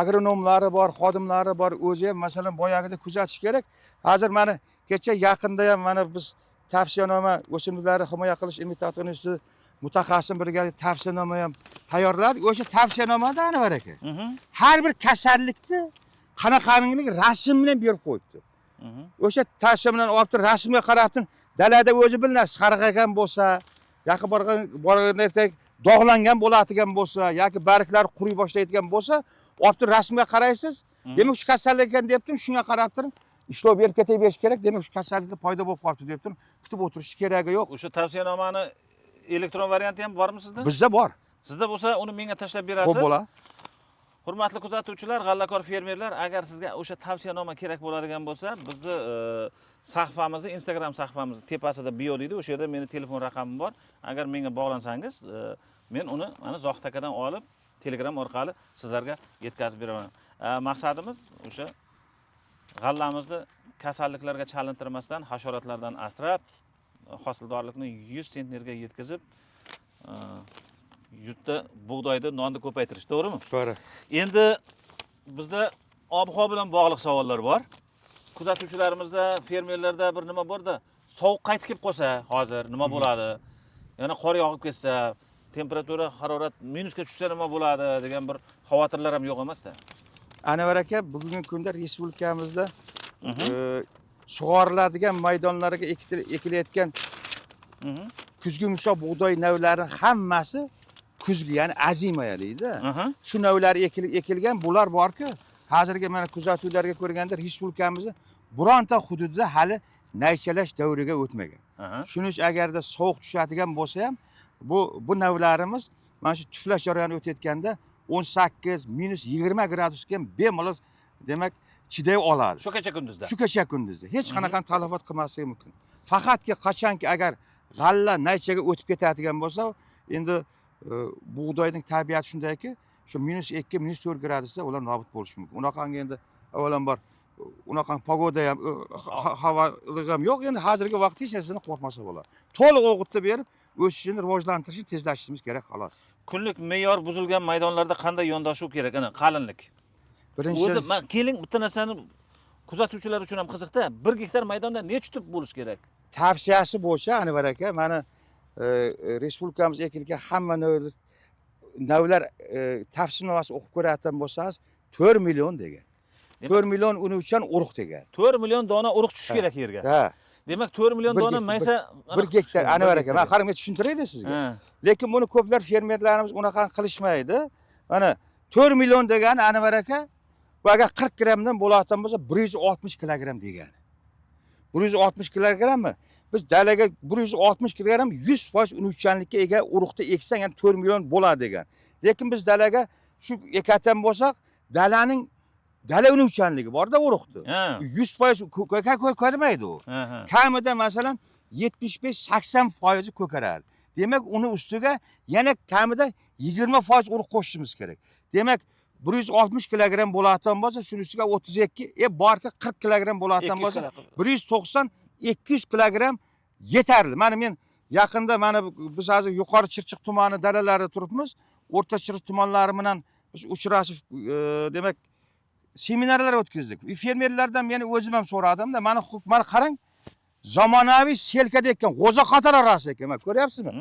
agronomlari bor, xodimlari bor, o'zi ham masalan boyagida kuzatish kerak. Hozir mana kecha yaqinda ham mana biz tavsiyanoma o'simliklarni himoya qilish ilmiy-tadqiqot instituti mutaxassis birgalikda tavsiyanoma ham tayyorladik. O'sha tavsiyanomada Anvar aka har bir kasallikni qanaqaligini rasm bilan berib qo'yibdi. O'sha tavsiyanomani olib turib rasmga qarab turib, dalada o'zi bilinadi, sariq ekan bo'lsa, yoki borganda dog'langan bo'ladigan bo'lsa, yoki barglari quriy boshlaydigan bo'lsa, olib turib rasmga qaraysiz. Demak, shu kasallik ekan deb turib, shunga qarab turib, ishlov berib ketaverish kerak. Demak, shu kasalliklar paydo bo'lib qolibdi deb turib, kutib o'tirish keragi yo'q. O'sha tavsiyanomani elektron varianti ham bormi sizda? Bizda bor. Sizda bo'lsa, uni menga tashlab berasiz. Xo'p, bo'la. Hurmatli kuzatuvchilar, g'allakor fermerlar, agar sizga o'sha tavsiyanoma kerak bo'ladigan bo'lsa, bizni sahifamizni, Instagram sahifamizni tepasida bio deydi, o'sha yerda meni telefon raqamim bor. Agar menga bog'lansangiz, men uni mana Zohid akadan olib, Telegram orqali sizlarga yetkazib beraman. Maqsadimiz o'sha g'allamizni kasalliklarga chalintirmasdan, hasharotlardan asrab, hosildorlikni 100 sentnerga yetkazib, yurtda bug'doyni nonni ko'paytirish, to'g'rimi? To'g'ri. Endi bizda ob-havo bilan bog'liq savollar bor. Kuzatuvchilarimizda, fermerlarda bir nima borda, sovuq qaytib kelib qolsa, hozir nima bo'ladi? Yana qor yog'ib ketsa, temperatura, harorat minusga tushsa nima bo'ladi degan bir xavotirlar ham yo'q emas-da. Anvar aka, bugungi kunda respublikamizda sug'oriladigan maydonlarga ekilayotgan kuzgi muso bug'doy navlarining hammasi kuzgi, ya'ni azimaya deydi. Shu navlar ekilgan, bular borki, hozirgi mana kuzatuvlarga ko'rganda respublikamizning bironta hududida hali naychalash davriga o'tmagan. Shuning uchun agarda sovuq tushadigan bo'lsa ham, bu navlarimiz mana shu tuflash jarayoni o'tayotganda 18 -20 gradusga ham bemalol demak chiday oladi. Shu kecha kunduzda. Shu kecha kunduzda hech qanaqa talafot qilmasligi mumkin. Faqatki qachonki agar g'alla naychaga o'tib ketadigan bo'lsa, endi bug'doyning tabiati shundayki, shu -2, -4 gradusda ular nobud bo'lishi mumkin. Unaqangi endi avvalambor unaqa pogoda ham, havolik ham yo'q. Endi hozirgi vaqtda hech narsadan qo'rqmasa bo'ladi. To'liq o'g'itib berib, o'sishini rivojlantirishni tezlashtirishimiz kerak, xolos. Kunlik me'yor buzilgan maydonlarda qanday yondashuv kerak? Ana qalinlik. Birinchi o'zi keling bitta narsani kuzatuvchilar uchun ham qiziqda, 1 gektar maydonda necha tub bo'lish kerak? Tavsiyasi bo'yicha Anvar aka, mana respublikamiz ekilgan hamma navlar tavsiyanomasi o'qib ko'rayotgan bo'lsangiz, 4 million degan. 4 million uni uchun urug' degan. 4 million dona urug' tushishi kerak yerga. Ha. Demak 4 million dona maysa 1 gektar Anvar aka. Men qaramga tushuntiraydi sizga. Lekin buni ko'plar fermerlarimiz unaqa qilishmaydi. Mana 4 million degani Anvar aka, bu agar 40 grammdan bo'ladigan bo'lsa 160 kilogramm degani. 160 kilogrammi? Biz dalaga 160 kilogramm 100% unutchanlikka ega urug'da eksang, yani 4 million bo'ladi degan. Lekin biz dalaga shu ekatan bo'lsak, dala unutchanligi bor-da urug'da. 100% ko'karmaydi u. Kamida masalan 75-80% ko'karadi. Demak, uni ustiga yana kamida 20% urug' qo'shishimiz kerak. Demak, 160 kilogramm bo'ladigan bo'lsa, shuning ustiga 32, borki 40 kilogramm bo'ladigan bo'lsa, 190-200 kilogramm yetarli. Mana men yaqinda mana biz hozir yuqori Chirchiq tumani dalalarida turibmiz. O'rta Chirchiq tumanlari bilan biz uchrashib, demak, seminarlar o'tkazdik. Fermerlardan men o'zim ham so'radim-da, mana qarang, zamonaviy selkada ekkan, g'o'za qator arasi ekan. Mana ko'ryapsizmi?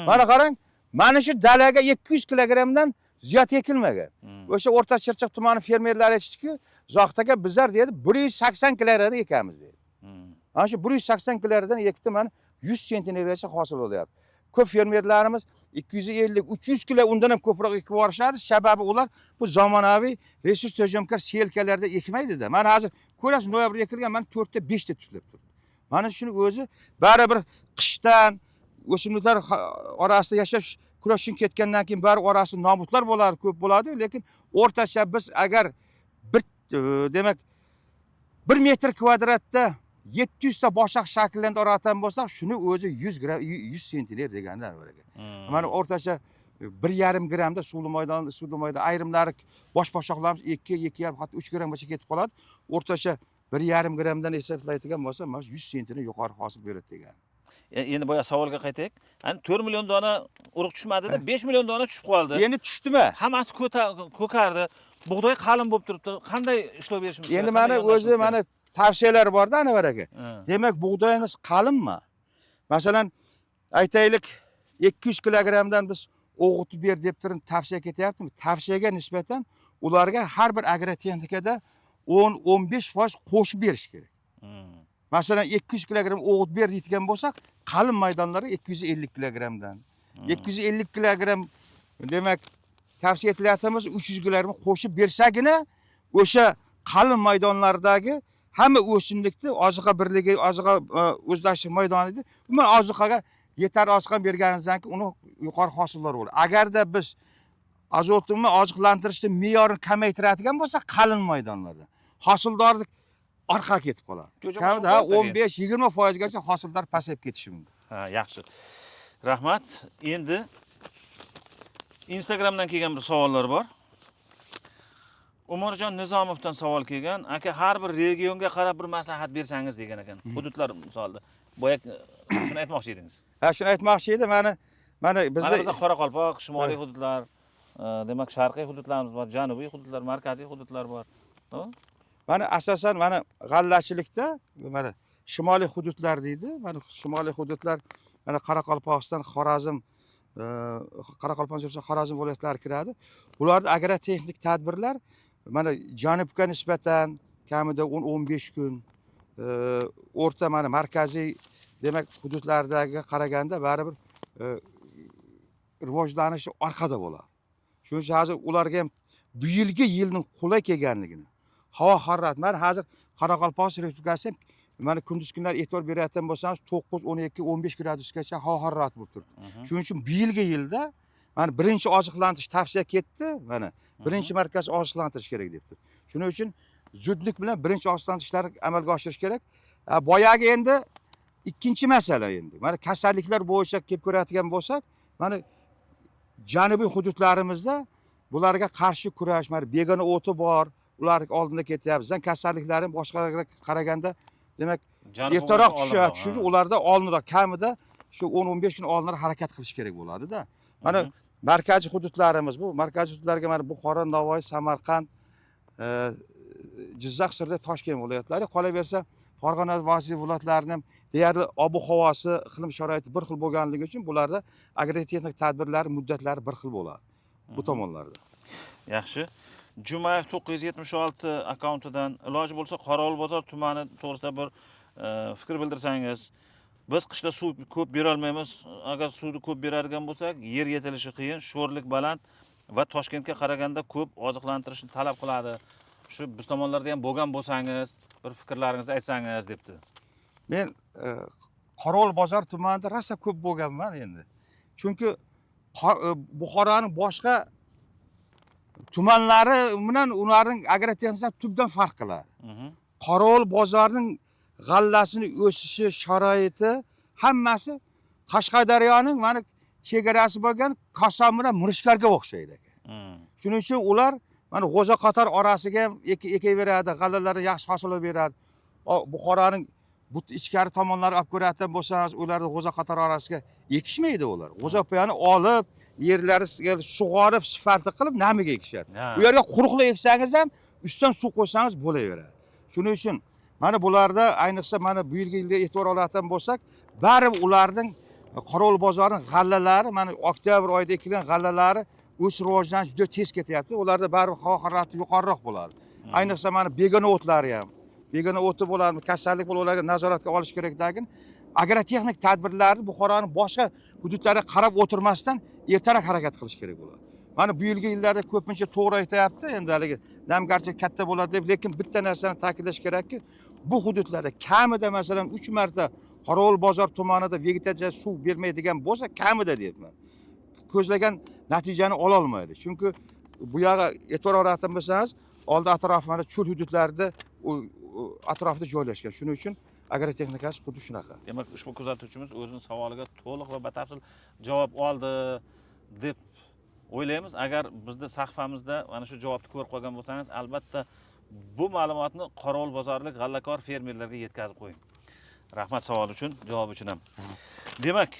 Mana qarang, mana shu dalaga 200 kilogrammdan ziyod ekilmagan. O'sha O'rta Chirchiq tumani fermerlari aytishdiki, Zohid aka bizlar dedi 180 kilodan ekamiz dedi. Ana shu 180 kilodan ekdi mana 100 sentnergacha hosil bo'lyapti. Ko'p fermerlarimiz 250, 300 kilo undan ham ko'proq ekib borishadi. Sababi ular bu zamonaviy resurs tejamkor selkalarda ekmaydi-da. Mana hozir ko'rasiz, noyabrda ekilgan mana 4 ta 5 ta tutilib turibdi. Mana shuni o'zi baribir qishdan o'simliklar orasida yashash kurashib ketgandan keyin bari orasida nobudlar bo'ladi, ko'p bo'ladi, lekin o'rtacha biz agar bir demak 1 metr kvadratda 700 ta boshaq shakllarda oratan bo'lsak, shuni o'zi 100 sentner deganlar bor ekan. Mana o'rtacha 1,5 grammda suvli maydon ayrimlari bosh-boshaqlarimiz 2, 2,5 hatto 3 grammgacha ketib qoladi. O'rtacha 1,5 grammdan hisoblaydigan bo'lsa, mana 100 sentner yuqori hosil beradi degan. Endi boya savolga qaytaylik. Hani 4 million dona urug' tushmadi-da, 5 million dona tushib qoldi. Endi tushdimi? Hammasi ko'kardi. Bug'doy qalin bo'lib turibdi. Qanday ishlov berishimiz kerak? Endi mana o'zi mana tavsiyalar bor-da, Anvar aka. Demak, bug'doyingiz qalinmi? Masalan, aytaylik 200 kilogramdan biz o'g'itib ber deb turib tavsiya ketyaptimi? Tavsiyaga nisbatan ularga har bir agrotexnikada 10-15% qo'shib berish kerak. Masalan 200 kilogram o'g'it ber deydigan bo'lsak, qalin maydonlarga 250 kilogramdan. 750 kilogram demak tavsiya etilayotimiz 300 kilogram qo'shib bersagina o'sha qalin maydonlardagi hamma o'simlikni oziqa birligi, oziqa o'zlashish maydonida umuman oziqaga yetarli oziqa berganingizdan keyin uni yuqori hosillar bo'ladi. Agarda biz azotni oziqlantirishni me'yorini kamaytiradigan bo'lsa, qalin maydonlarda hosildorlik orqaga ketib qoladi. Kamida 15-20% gacha hosildor pasayib ketishi mumkin. Ha, yaxshi. Rahmat. Endi Instagramdan kelgan bir savollar bor. Umarjon Nizomovdan savol kelgan. Aka, har bir regionga qarab bir maslahat bersangiz degan ekan. Hududlar misolda. Boya shuni aytmoqchi edingiz. Ha, shuni aytmoqchi edim. Mana bizda Qoraqalpoq, shimoliy hududlar, demak sharqiy hududlarimiz bor, janubiy hududlar, markaziy hududlar bor. Mana asosan mana g'allachilikda mana shimoliy hududlar deydi. Mana shimoliy hududlar mana Qoraqalpog'iston, Xorazm, Xorazm viloyatlari kiradi. Bularda agrotexnik tadbirlar mana janubga nisbatan kamida 10-15 kun, o'rta mana markaziy demak hududlardagi qaraganda baribir rivojlanishi orqada bo'ladi. Shuning uchun hozir ularga ham bu yilning qulay kelganligini, havo harorati mana hozir Qoraqalpog'iston Respublikasi mana kunduz kunlar e'tibor berayotgan bo'lsangiz 9, 12, 15 gradusgacha havo harorati bo'lib turibdi. Shuning uchun bu yilda mana birinchi oziqlantirish tavsiya ketdi, mana birinchi markaz oziqlantirish kerak debdi. Shuning uchun zudlik bilan birinchi oziqlantirishlar amalga oshirish kerak. Boyagi endi ikkinchi masala endi. Mana kasalliklar bo'yicha kelib ko'radigan bo'lsak, mana janubiy hududlarimizda bularga qarshi kurash, mana begona o'ti bor, ularning oldinda ketyapti. Bizdan kasalliklarim boshqalarga qaraganda demak ertaroq tushadi. Shuning ularda oldinroq kamida shu 10-15 kun oldinroq harakat qilish kerak bo'ladi-da. Mana markaziy hududlarimiz bu. Markaziy hududlarga mana Buxoro, Navoiy, Samarqand, Jizzax, Sirdaryo, Toshkent viloyatlari, qolaversa Farg'ona va Vosiy viloyatlarini ham deyarli ob-havosi, iqlim sharoiti bir xil bo'lganligi uchun bularda agrotexnik tadbirlar muddatlari bir xil bo'ladi. Bu tomonlarda. Yaxshi. Jumayev 976 akkauntidan iloji bo'lsa Qorovulbozor tumani to'g'risida bir fikr bildirsangiz. Biz qishda suv ko'p bera olmaymiz. Agar suvni ko'p beradigan bo'lsak, yer yetilishi qiyin, sho'rlik baland va Toshkentga qaraganda ko'p oziqlantirishni talab qiladi. Shu biz tomonlarda ham bo'lgan bo'lsangiz, bir fikrlaringizni aytsangiz debdi. Men Qorovulbozor tumanida rosa ko'p bo'lganman endi. Chunki Buxoroning boshqa tumanlari bilan ularning agrotexnika tubdan farq qiladi. Qorovulbozorning g'allasini o'sishi sharoiti hammasi Qashqadaryoning mana chegarasi bo'lgan Koson bilan Murishkarga o'xshaydi ekan. Shuning uchun ular mana g'o'za qator orasiga ham ekaveradi, g'allalarni yaxshi hosil beradi. Buxoroning bu ichkari tomonlari olib ko'rayotgan bo'lsangiz, ularni g'o'za qator orasiga ekishmaydi ular. G'o'zapiyani olib, yerlariga sug'orib, sifatli qilib namiga ekishadi. U yerga quruqlik eksangiz ham ustidan suv qo'ysangiz bo'laveradi. Shuning uchun mana bularda ayniqsa mana bu yilga e'tibor oladigan bo'lsak, baribir ularning Qorovulbozorning g'allalari, mana oktyabr oyida ekilgan g'allalari o'sish rivojlanish juda tez ketyapti. Ularda baribir havo harorati yuqoriroq bo'ladi. Ayniqsa mana begona o'tlari ham, begona o'ti bo'ladi, kasallik bo'lib ularga nazoratga olish kerakdagi agrotexnik tadbirlarni Buxoroning boshqa hududlariga qarab o'tirmasdan ertaroq harakat qilish kerak bo'ladi. Mana bu yilgi yillarda ko'pincha to'g'ri aytayapti, endi haligi namgarchilik katta bo'ladi deb, lekin bitta narsani ta'kidlash kerakki, bu hududlarda kamida masalan 3 marta Qorovul bozor tumanida vegetatsiya suv bermaydigan bo'lsa, kamida deyapman. Ko'zlagan natijani ola olmaydi. Chunki bu yoqqa e'tibor qaratib bo'lsangiz, oldi atrofi mana cho'l hududlarida atrofida joylashgan. Shuning uchun agrotexnikasi xuddi shunaqa. Demak, ushbu kuzatuvchimiz o'zining savoliga to'liq va batafsil javob oldi deb o'ylaymiz. Agar bizning sahifamizda mana shu javobni ko'rib qolgan bo'lsangiz, albatta bu ma'lumotni Qorovul bozorlik g'allakor fermerlarga yetkazib qo'ying. Rahmat savol uchun, javob uchun ham. Demak,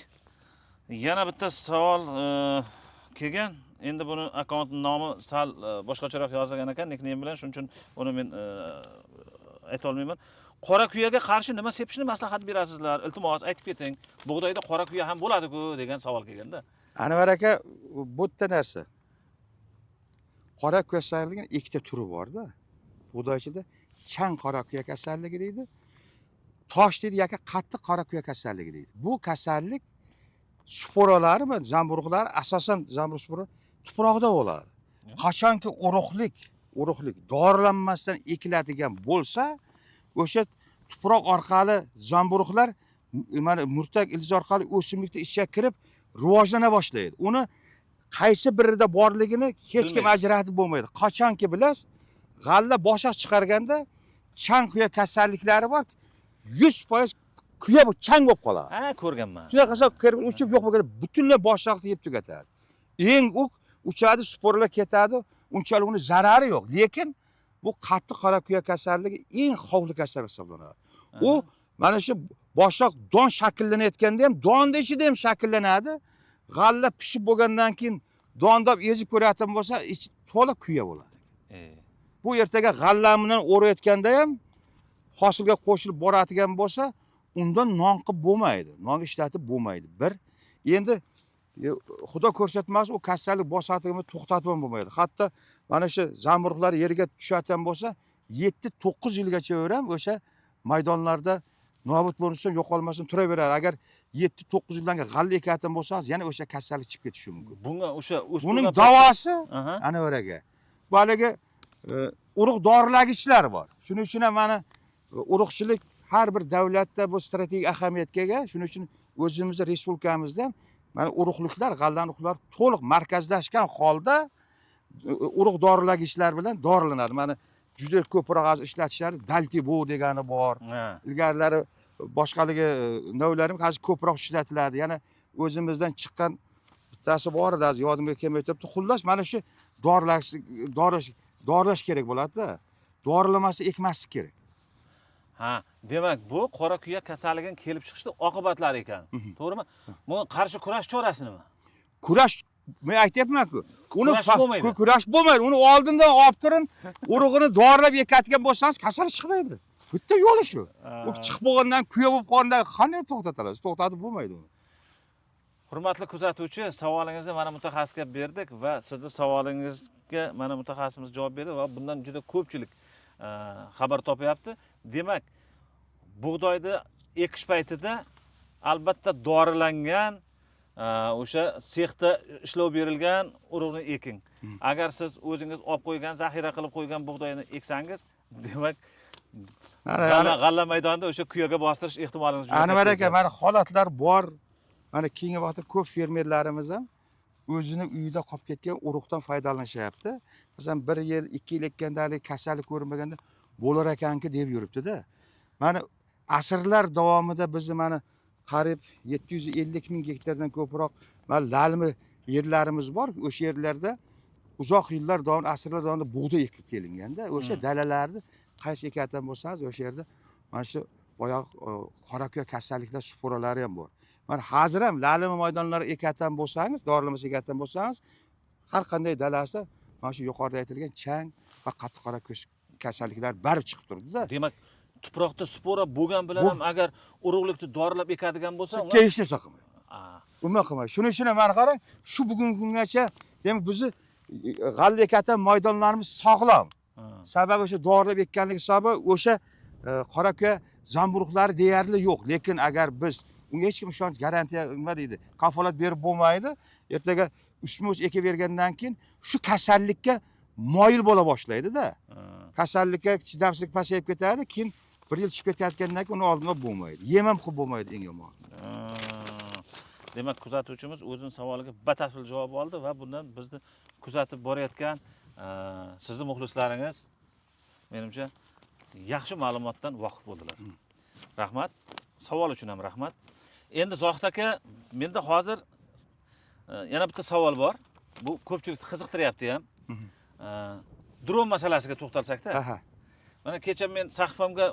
yana bitta savol kelgan. Endi buni akkaunt nomi sal boshqacharoq yozilgan ekan, nickname bilan, shuning uchun uni men ayta olmayman. Qora kuyaga qarshi nima sepishni maslahat berasizlar? Iltimos aytib keting. Bug'doyda qora kuya ham bo'ladi-ku degan savol kelganda. Anvar aka, bu yerda narsa. Qora kuya kasalligining ikkita turi bor-da. Bug'doychida chang qora kuya kasalligi deydi. Tosh deydi yoki qattiq qora kuya kasalligi deydi. Bu kasallik sporalari, zamburug'lar, asosan zamburug' spora tuproqda bo'ladi. Qachonki urug'lik dorilanmasdan ekiladigan bo'lsa, o'sha tuproq orqali zamburug'lar mana murtak ildiz orqali o'simlikning ichiga kirib rivojlana boshlaydi. Uni qaysi birida borligini hech kim ajratib bo'lmaydi. Qachonki bilasiz, g'alla boshoq chiqarganda chang kuya kasalliklari bor. 100% kuya bu chang bo'lib qoladi. Ha, ko'rganman. Shunaqa qilsa kirib uchib yo'q bo'lganda butunlay boshoqni yeb tugatadi. Eng uchadi, sporlar ketadi, unchalik uni zarari yo'q. Lekin bu qattiq qora kuya kasalligi eng xavfli kasallik hisoblanadi. U mana shu boshoq don shakllanayotganda ham, donni ichida ham shakllanadi. G'alla pishib bo'lgandan keyin dondab ezib ko'rayotgan bo'lsa, ichi to'liq kuya bo'ladi. Bu ertaga g'allam bilan o'rayotganda ham hosilga qo'shilib boradigan bo'lsa, undan non qilib bo'lmaydi. Nonga ishlatib bo'lmaydi. Bir, endi xudo ko'rsatmasin, u kasallik bosatini to'xtatib bo'lmaydi. Hatto mana shu zamburug'lar yerga tushayotgan bo'lsa, 7-9 yilgacha ham o'sha maydonlarda nobud bo'lsa, yo'qolmasin turaveradi. Agar 7-9 yildan keyin g'alla ekayotgan bo'lsangiz, yana o'sha kasallik chiqib ketishi mumkin. Bunga o'sha buning davosi ana o'raga. Bu haligi urug' dorilagichlar bor. Shuning uchun ham mana urug'chilik har bir davlatda bu strategik ahamiyatga ega. Shuning uchun o'zimizning respublikamizda mana urug'liklar, g'allani urug'lar to'liq markazlashgan holda urug' dorilagichlar bilan dorilanadi. Mana juda ko'proq ishlatishadi. Daltibo degani bor. Ilgarilari boshqaligi navlari hozir ko'proq ishlatiladi. Yana o'zimizdan chiqqan bittasi bor edi, hozir yodimga kelmay turibdi. Xullas, mana shu dorilash kerak bo'ladi-da. Dorilamasi ekmaslik kerak. Ha, demak bu qora kuya kasalligining kelib chiqishda oqibatlari ekan. To'g'rimi? Bunga qarshi kurash chorasi nima? Kurash, men aytyapman-ku. Uni kurash bo'lmaydi. Uni oldindan olib turin, urug'ini dorilab ekatgan bo'lsangiz, kasallik chiqmaydi. Bitta yo'li shu. U chiqib bo'lgandan, kuya bo'lib qolgandan qanday to'xtatasiz? To'xtatib bo'lmaydi uni. Hurmatli kuzatuvchi, savolingizni mana mutaxassisga berdik va sizning savolingizga mana mutaxassisimiz javob berdi va bundan juda ko'pchilik xabar topyapti. Demak, bug'doyni ekish paytida albatta dorilangan, o'sha sexda ishlov berilgan urug'ni eking. Agar siz o'zingiz olib qo'ygan, zaxira qilib qo'ygan bug'doyni eksangiz, demak g'alla maydonida o'sha kuyaga bostirish ehtimolingiz juda katta. Anvar aka, mana holatlar bor. Mana keyingi vaqtda ko'p fermerlarimiz ham o'zini uyida qolib ketgan urug'dan foydalanishyapti. Masalan, 1 yil, 2 yil ekkandalik kasallik ko'rinmaganda bo'lar ekanki deb yuribdi-da. Mana asrlar davomida bizni mana qarib 750 ming gektardan ko'proq mana lalmi yerlarimiz bor. O'sha yerlarda uzoq yillar davomida, asrlar davomida bug'doy ekib kelinganda, o'sha dalalarni qaysi ekayotgan bo'lsangiz, o'sha yerda mana shu boyoq qora kuya kasalliklar sporalari ham bor. Mana hozir ham lalmi maydonlari ekayotgan bo'lsangiz, dorilamasi ekayotgan bo'lsangiz, har qanday dalasi mana shu yuqorida aytilgan chang va qattiq qora kasalliklar baribir chiqib turibdi-da. Demak, tuproqda spora bo'lgan bilan ham agar urug'likni dorilab ekadigan bo'lsa, hech narsa qilmaydi. Umuman qilmaydi. Shuning uchun mana qarang, shu bugungi kungacha demak bizni g'alla ekatan maydonlarimiz sog'lom. Ha. Sababi o'sha dorilar ekkanligi sababi o'sha qorakuya zamburug'lari deyarli yo'q. Lekin agar biz unga hech kim ishonch garantiya nima deydi, kafolat berib bo'lmaydi. Ertaga ustma-ust ekavergandan keyin shu kasallikka moyil bo'la boshlaydi-da. Kasallikka chidamsizlik pasayib ketadi, keyin 1 yil chiqib ketayotgandan keyin uni oldinga bo'lmaydi. Yem ham qilib bo'lmaydi eng yomoni. Demak, kuzatuvchimiz o'zining savoliga batafsil javob oldi va bundan bizni kuzatib borayotgan sizning muxlislaringiz menimcha yaxshi ma'lumotdan voqif bo'ldilar. Rahmat. Savol uchun ham rahmat. Endi Zohid aka, menda hozir yana bitta savol bor. Bu ko'pchilikni qiziqtiryapti ham. Dron masalasiga to'xtalsak-da. Aha. Mana kecha men sahifamga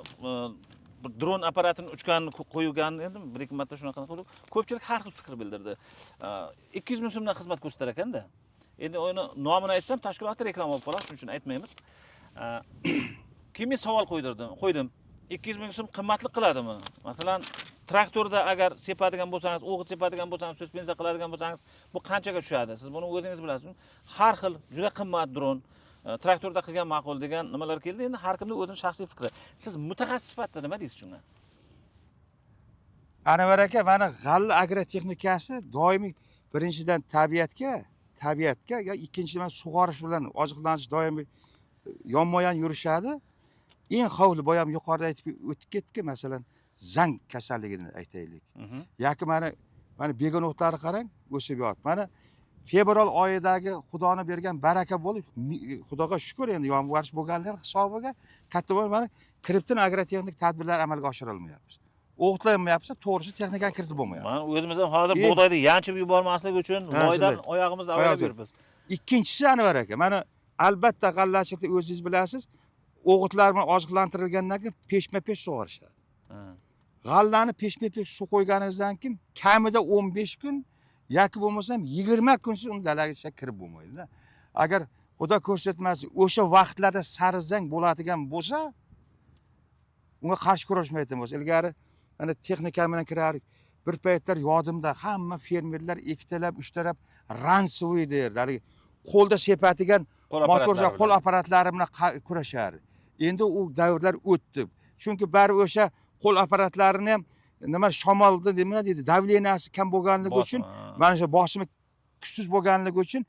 bir dron apparatini uchganini qo'ygan edim, 1-2 marta shunaqa qilib. Ko'pchilik har xil fikr bildirdi. 200 ming so'mdan xizmat ko'rsatar ekanda. Endi o'yini nomini aytsam tashkilotga reklama olib qoladi, shuning uchun aytmaymiz. Keyin savol qo'ydim. 200 ming so'm qimmatli qiladimi? Masalan, traktorda agar sepadigan bo'lsangiz, o'g'it sepadigan bo'lsangiz, suspensiya qiladigan bo'lsangiz, bu qanchaga tushadi? Siz buni o'zingiz bilasiz. Har xil juda qimmat dron traktorda qilgan ma'qul degan nimalar keldi. Endi har kimning o'zining shaxsiy fikri. Siz mutaxassis sifatida nima deysiz shunga? Anvar aka, mana g'alla agrotexnikasi doimiy birinchidan tabiatga, ikkinchidan sug'orish bilan oziqlanish doimiy yonma-yon yurishadi. Eng xavfli boyam yuqorida aytib o'tib ketdik, masalan, zang kasalligini aytaylik. Yoki mana begon o'tlari qarang, o'sib yotibdi. Mana fevral oyidagi Xudoning bergan baraka bo'lib, Xudoga shukr, endi yomg'ir bo'lganlar hisobiga katta bo'lib mana kriptin agrotexnik tadbirlar amalga oshirilmayapti. O'qitlanmayapti, to'g'risi texnikani kiritib bo'lmayapti. Mana o'zimiz ham hozir bug'doyni yanchib yubormaslik uchun loydan oyog'imizni avvalab yuribmiz. Ikkinchisi Anvar aka, mana albatta g'allachilikda o'zingiz bilasiz, o'g'itlar bilan oziqlantirilgandan keyin peshma-pesh sug'orishadi. G'allani peshma-pesh suv qo'yganingizdan keyin kamida 15 kun yoki bo'lmasam 20 kunsiz uni dalaga kirib bo'lmaydi-da. Agar Xudo ko'rsatmasin o'sha vaqtlarda sarizang bo'ladigan bo'lsa, unga qarshi kurashmaydigan bo'lsa, ilgari ana texnika bilan kirardik. Bir paytlar yodimda hamma fermerlar ikkitalab, uchtalab ransovoy derdi. Qo'lda sepadigan motorja qo'l apparatlari bilan kurashardi. Endi u davrlar o'tdi. Chunki bari o'sha qo'l apparatlarini ham nima shamolda nima deydi, davleniyasi kam bo'lganligi uchun, mana shu bosimi kuchsiz bo'lganligi uchun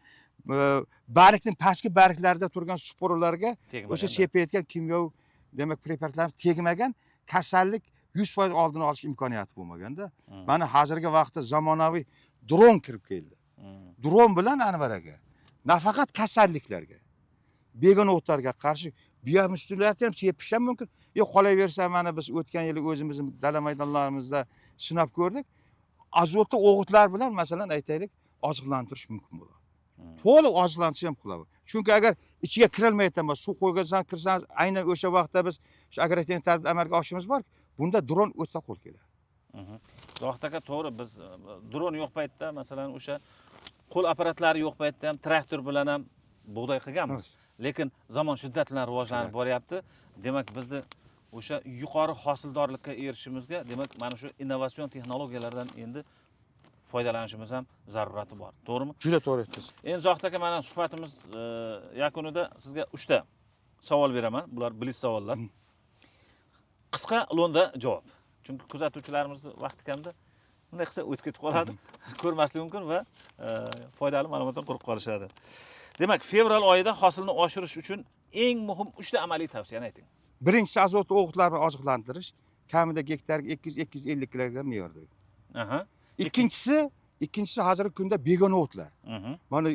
barikning pastki bariklarda turgan sporlarga o'sha sepayotgan kimyoviy demak preparatlar tegmagan, kasallik 100% oldini olish imkoniyati bo'lmaganda. Mana hozirgi vaqtda zamonaviy dron kirib keldi. Dron bilan Anvar aka nafaqat kasalliklarga, begon o'tlarga qarshi biomustillarni ham tepish ham mumkin. Qolaversa mana biz o'tgan yili o'zimizning dala maydonlarimizda sinab ko'rdik. Azotli o'g'itlar bilan masalan aytaylik, oziqlantirish mumkin bo'ladi. To'liq oziqlantirish ham qiladi. Chunki agar ichiga kirilmayotgan bo'lsa, suv qo'ygansan kirsangiz, aynan o'sha vaqtda biz shu agrotexnik tartibda amalga oshirishimiz bor. Bunda dron o'ta qo'l keladi. Zohid aka, to'g'ri, biz dron yo'q paytda, masalan, o'sha qo'l apparatlari yo'q paytda ham traktor bilan ham bug'doy qilganmiz. Lekin zamon shiddat bilan rivojlanib boryapti. Demak, bizni o'sha yuqori hosildorlikka erishishimizga, demak, mana shu innovatsion texnologiyalardan endi foydalanishimiz ham zarurati bor. To'g'rimi? Juda to'g'ri aytdingiz. Endi Zohid aka, mana suhbatimiz yakunida sizga 3 ta savol beraman. Bular bilish savollar. Qisqa, lo'nda javob. Chunki kuzatuvchilarimizni vaqti kamda. Bunday qilsa o'tib ketib qoladi, ko'rmaslik mumkin va foydali ma'lumotdan quruq qolishadi. Demak, fevral oyida hosilni oshirish uchun eng muhim 3 ta amaliy tavsiyani ayting. Birinchisi azotli o'g'itlar bilan oziqlantirish, kamida gektarga 200-250 kilogramm me'yorda. Ikkinchisi hozirgi kunda begona o'tlar. Mana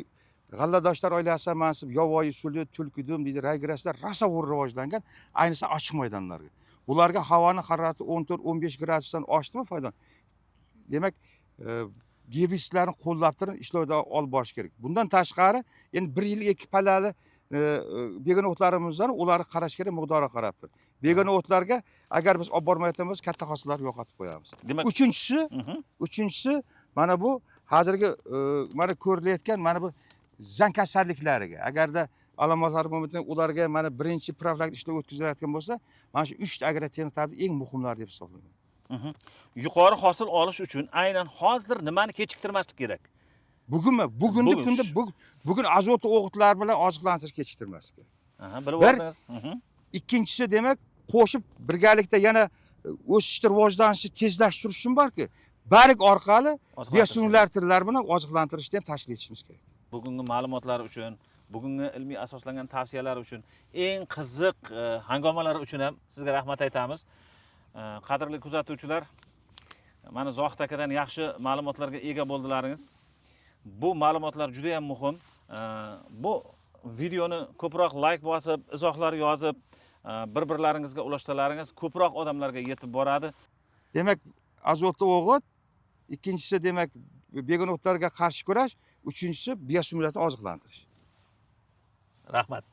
g'alladoshlar oilasi mansib Yovvoyi suli, tulkidum deydi, raygraslar rosa rivojlangan, ayniqsa ochiq maydonlarga. Bularga havoning harorati 14-15 gradusdan oshdimi foyda. Demak, gerbitsidlarni qo'llab turib ishlovda olib borish kerak. Bundan tashqari, endi 1 yil 2 palali begona o'tlarimizdan ularni qarash kerak, miqdoriga qarab turib. Begona o'tlarga agar biz olib bormayotganmiz, katta hosillar yo'qotib qo'yamiz. Demak, uchinchisi mana bu hozirgi mana ko'rilayotgan mana bu zang kasalliklariga agarda alomatlari bo'lmasa, ularga mana birinchi profilaktik ishlov o'tkazilayotgan bo'lsa, mana shu 3 ta agrotexnik tadbir eng muhimlari deb hisoblayman. Yuqori hosil olish uchun aynan hozir nimani kechiktirmaslik kerak? Bugunmi? Bugungi Bugun. kunda bugun azot o'g'itlar bilan oziqlantirish kechiktirmas kerak. Aha, bilib Bir- oldingiz. Ikkinchisi demak, qo'shib birgalikda yana o'sishni rivojlanishni tezlashtirish uchun borki, barik orqali biosimillar turlar bilan oziqlantirishni ham tashkil etishimiz kerak. Bugungi ma'lumotlar uchun, bugungi ilmiy asoslangan tavsiyalar uchun, eng qiziq hangomalar uchun ham sizga rahmat aytamiz. Qadrli kuzatuvchilar, mana Zohid akadan yaxshi ma'lumotlarga ega bo'ldilaringiz. Bu ma'lumotlar juda ham muhim. Bu videoni ko'proq like bosib, izohlar yozib, bir-birlaringizga ulashtalaringiz ko'proq odamlarga yetib boradi. Demak, azotli o'g'it, ikkinchisi demak begonotlarga qarshi kurash, uchinchisi biosimillarni oziqlantirish. Rahmat.